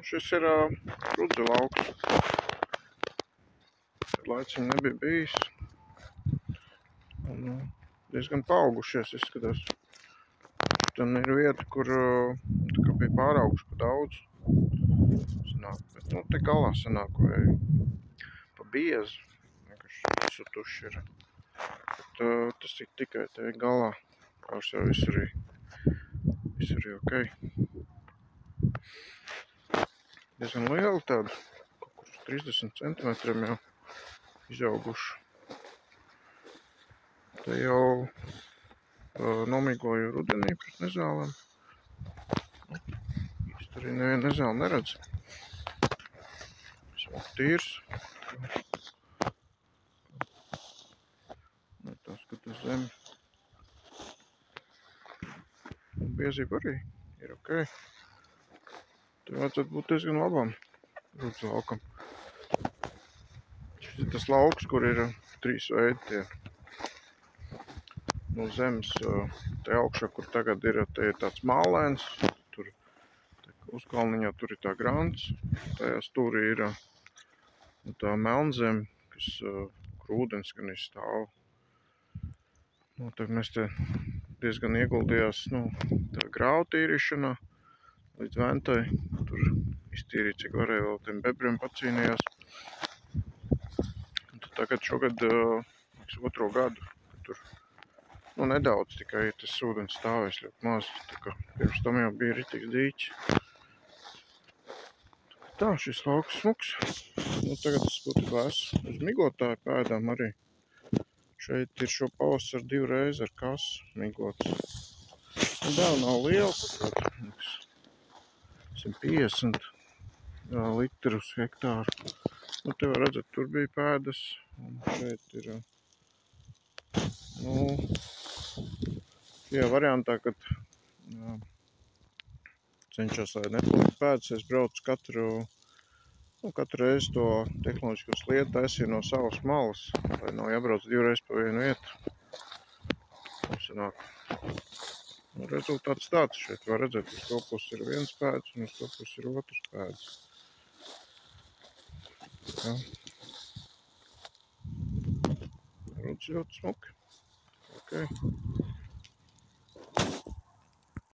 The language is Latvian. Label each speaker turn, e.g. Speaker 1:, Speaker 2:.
Speaker 1: Šis ir rudzu lauks. Laicim nebija bijis. Un diezgan paaugušies izskatās. Tam ir vieta, kur tā kā bija pārauguši pa daudz. Sanāk, bet te galā sanāk vai pa biezu. Vienkārši visu tuši ir. Bet tas ir tikai te galā. Pārs jau visur ir ok. Diezgan liela tāda, kaut kur 30 centimetriem jau izauguši. Te jau nomīgoju rudenī pret nezālēm. Īsti arī nevienu nezāli neredz. Viss tīrs. Tā skatās zemi. Biezība arī ir ok. Te vajadzētu būt diezgan labam rudzu laukam. Šis ir tas lauks, kur ir 3 veidi tie. No zemes te augšā, kur tagad ir, te ir tāds mālēns. Tur uzkalniņā tur ir tā grants. Tajā stūrī ir tā melnzeme, kas kur ūdens gan izstāv. Tad mēs te diezgan ieguldījās tā grāvu tīrīšanā līdz ventai. Tur iztīrīja, cik varēja, vēl tiem bebriem pacīnījās. Tagad šogad, otro gadu, tur nedaudz tikai tas ūdens stāvēs ļoti maz. Tā kā pirms tam jau bija ritīgs dīķis. Tā, šis lauks smuks. Tagad tas būtu esmu uz migotāju pēdām arī. Šeit ir šo pavasaru 2 reizes ar kasu migots. Dēva nav liela, pat 150 litru uz hektāru. Te var redzēt, tur bija pēdas. Un šeit ir, šajā variantā, kad cenšos, lai nepalikt pēdas, es braucu katru reizi to tehnoloģisko sliedu taisīju no savas malas, lai nav jābrauc 2 reizes pa vienu vietu. Sanāk. Rezultāts tāds. Šeit var redzēt, uz to pusi ir viens pēds un uz to pusi ir otrs pēds. Tā. Rudz ļoti smuki. Ok.